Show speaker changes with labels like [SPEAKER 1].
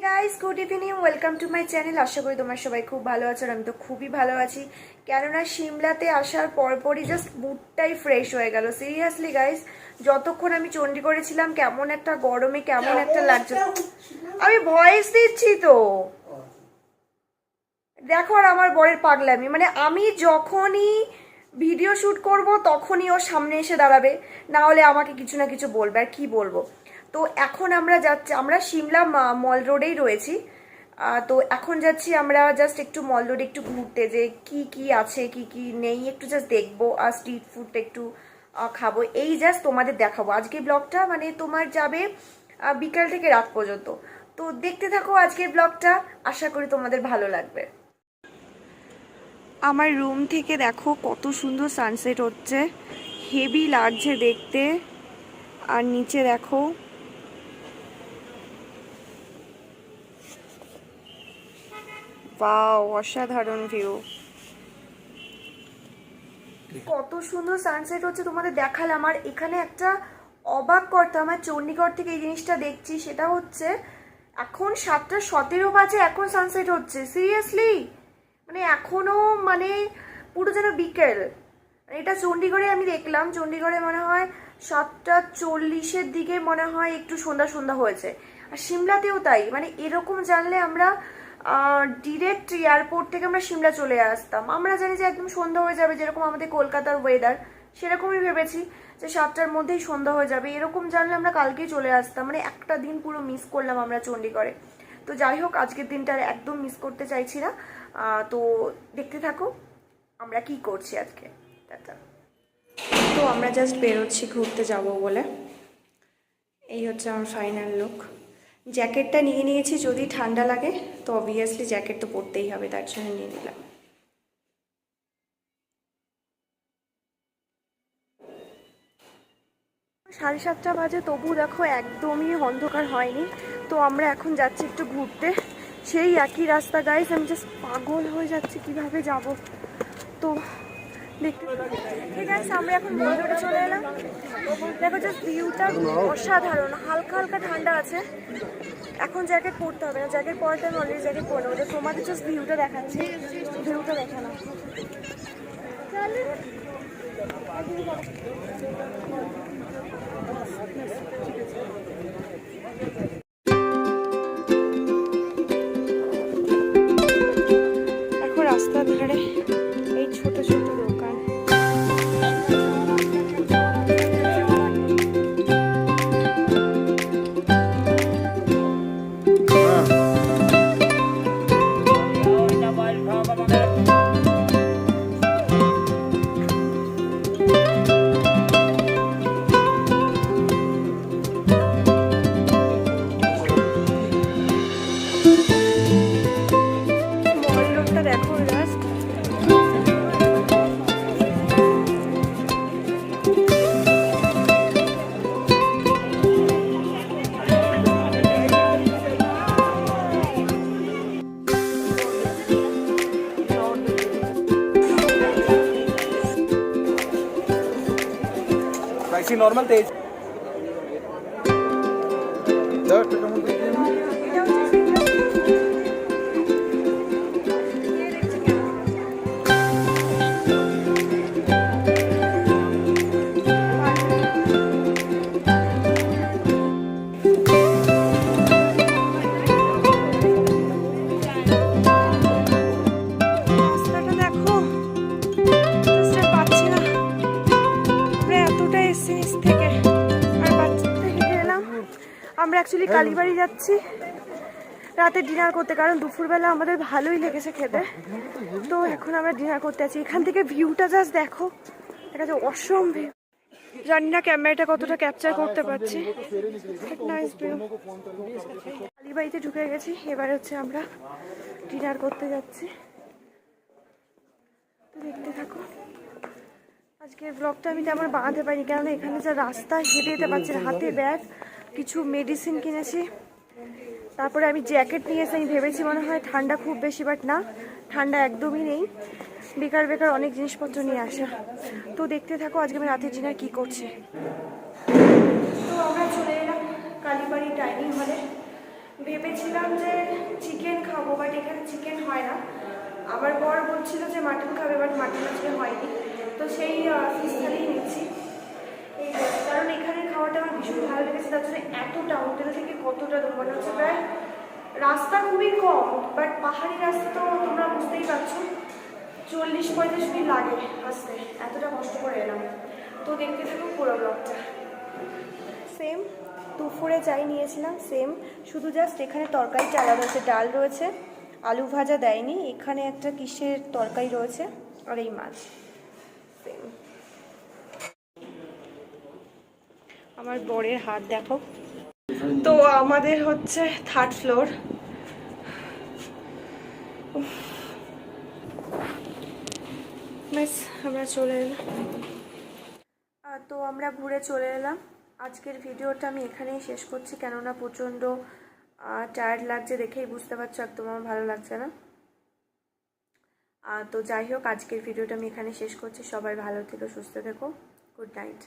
[SPEAKER 1] Guys, good evening, welcome to my channel. আশা করি তোমরা সবাই খুব ভালো আছো। আর আমি তো খুবই ভালো আছি, কেননা সিমলাতে আসার পরপরই জাস্ট মুডটাই ফ্রেশ হয়ে গেল। সিরিয়াসলি গাইস, যতক্ষণ আমি চণ্ডীগড়ে ছিলাম কেমন একটা গরমে কেমন একটা লাগছে। আমি ভয়েস দিচ্ছি তো দেখো। আর আমার বরের পাগলামি, মানে আমি যখনই ভিডিও শ্যুট করব তখনই ও সামনে এসে দাঁড়াবে, না হলে আমাকে কিছু না কিছু বলবে। আর কি বলবো। তো এখন আমরা যাচ্ছি, আমরা সিমলা মল রোডেই রয়েছি। তো এখন যাচ্ছি আমরা জাস্ট একটু মল রোডে একটু ঘুরতে, যে কি কি আছে কি কি নেই একটু জাস্ট দেখবো, আর স্ট্রিট ফুডটা একটু খাবো, এই জাস্ট তোমাদের দেখাবো আজকে ব্লগটা। মানে তোমার যাবে বিকাল থেকে রাত পর্যন্ত। তো দেখতে থাকো আজকের ব্লগটা, আশা করি তোমাদের ভালো লাগবে। আমার রুম থেকে দেখো কত সুন্দর সানসেট হচ্ছে, হেভি লাগছে দেখতে। আর নিচে দেখো ওয়াও, অসাধারণ ভিউ, কত সুন্দর সানসেট হচ্ছে তোমাদের দেখালাম। আর এখানে একটা অবাক করতে, আমার চণ্ডীগড় থেকে এই জিনিসটা দেখছি, সেটা হচ্ছে এখন 7:17 বাজে, এখন সানসেট হচ্ছে। সিরিয়াসলি, মানে এখনো মানে পুরো যেন বিকেল। এটা চণ্ডীগড়ে আমি দেখলাম, চণ্ডীগড়ে মনে হয় 7:40 দিকে মনে হয় একটু সন্ধ্যা সন্ধ্যা হয়েছে। আর সিমলাতেও তাই, মানে এরকম জানলে আমরা ডিরেক্ট এয়ারপোর্ট থেকে আমরা সিমলা চলে আসতাম। আমরা জানি যে একদম সন্ধ্যা হয়ে যাবে, যেরকম আমাদের কলকাতার ওয়েদার, সেরকমই ভেবেছি যে 7টার মধ্যেই সন্ধ্যা হয়ে যাবে। এরকম জানলে আমরা কালকেই চলে আসতাম। মানে একটা দিন পুরো মিস করলাম আমরা চণ্ডীগড়ে। তো যাই হোক, আজকের দিনটা একদম মিস করতে চাইছি না। তো দেখতে থাকো আমরা কি করছি আজকে। তো আমরা জাস্ট বেরোচ্ছি ঘুরতে যাব বলে। এই হচ্ছে আমার ফাইনাল লুক। জ্যাকেটটা নিয়ে নিয়েছি, যদি ঠান্ডা লাগে তো অবভিয়াসলি জ্যাকেট তো পরতেই হবে, তার জন্য নিয়ে নিলাম। সাড়ে 7টা বাজে, তবু দেখো একদমই অন্ধকার হয়নি। তো আমরা এখন যাচ্ছি একটু ঘুরতে, সেই একই রাস্তা গাইস। আমি জাস্ট পাগল হয়ে যাচ্ছি কিভাবে যাব। তো দেখতে ঠিক আছে, আমরা এখন মল রোডে চলে এলাম। দেখো জাস্ট ভিউটা অসাধারণ, হালকা হালকা ঠান্ডা আছে। এখন জ্যাকেট পরতে হবে না, জ্যাকেট পরাতে আমি অলরেডি জ্যাকেট পরে নেবো। তোমাদের জাস্ট ভিউটা দেখাচ্ছি, ভিউটা দেখে না। এখন রাস্তার ধারে এই ছোট ছোট দোকান, দেখো জাস্ট
[SPEAKER 2] नॉर्मल तेज আমরা অ্যাকচুয়ালি কালীবাড়ি যাচ্ছি রাতে ডিনার করতে, কারণ দুপুরবেলা আমাদের ভালোই লেগেছে খেতে। তো এখন আমরা ডিনার করতে আছি। এখান থেকে ভিউটা জাস্ট দেখো, দেখা যায় অসম্ভব। জানি না ক্যামেরাটা কতটা ক্যাপচার করতে পারছি। Nice view. কালীবাড়িতে ঢুকে গেছি, এবার হচ্ছে আমরা ডিনার করতে যাচ্ছি। তো দেখতে থাকো। আজকের ব্লগটা আমি তেমন বানাতে পারিনি, কেননা এখানে যা রাস্তা হেঁটে যেতে পারছি না। হাতে ব্যাগ, কিছু মেডিসিন কিনেছি, তারপরে আমি জ্যাকেট নিয়ে এসে আমি ভেবেছি মনে হয় ঠান্ডা খুব বেশি, বাট না, ঠান্ডা একদমই নেই। বেকার বেকার অনেক জিনিসপত্র নিয়ে আসা। তো দেখতে থাকো আজকে আমি রাতের ডিনার কী করছি। তো আমরা চলে এলাম কালীবাড়ি ডাইনিং হলে।
[SPEAKER 1] ভেবেছিলাম যে চিকেন খাবো, বাট এখানে চিকেন হয় না। আমার বর বলছিল যে মাটন খাবে, বাট মাটন আজকে হয়নি, তো সেই ফিশ থালিই নিচ্ছি। এই কারণ এখানে খাওয়াটা আমার ভীষণ ভালো লেগেছে, তার জন্য এতটা হোটেল থেকে কতটা দূর মনে হচ্ছে প্রায়, রাস্তা খুবই কম, বাট পাহাড়ি রাস্তা তো তোমরা বুঝতেই পারছো, 40-45 মিনিট লাগে আসতে, এতটা কষ্ট করে এলাম। তো দেখতে থাকো পুরো ব্লগটা। সেম দুপুরে যাই নিয়েছিলাম, সেম, শুধু জাস্ট এখানে তরকারিটা আলাদা রয়েছে, ডাল রয়েছে, আলু ভাজা দেয়নি, এখানে একটা কিসের তরকারি রয়েছে, আর এই মাছ সেম। আমার বরের হাত দেখো। তো আমাদের হচ্ছে 3rd ফ্লোর। ব্যাস আমরা চলে এলাম। তো আমরা ঘুরে চলে এলাম। আজকের ভিডিওটা আমি এখানেই শেষ করছি, কেননা প্রচণ্ড টায়ার্ড লাগছে, দেখেই বুঝতে পারছো একদম আমার ভালো লাগছে না। তো যাই হোক, আজকের ভিডিওটা আমি এখানে শেষ করছি। সবাই ভালো থেকো, সুস্থ থেকো, গুড নাইট।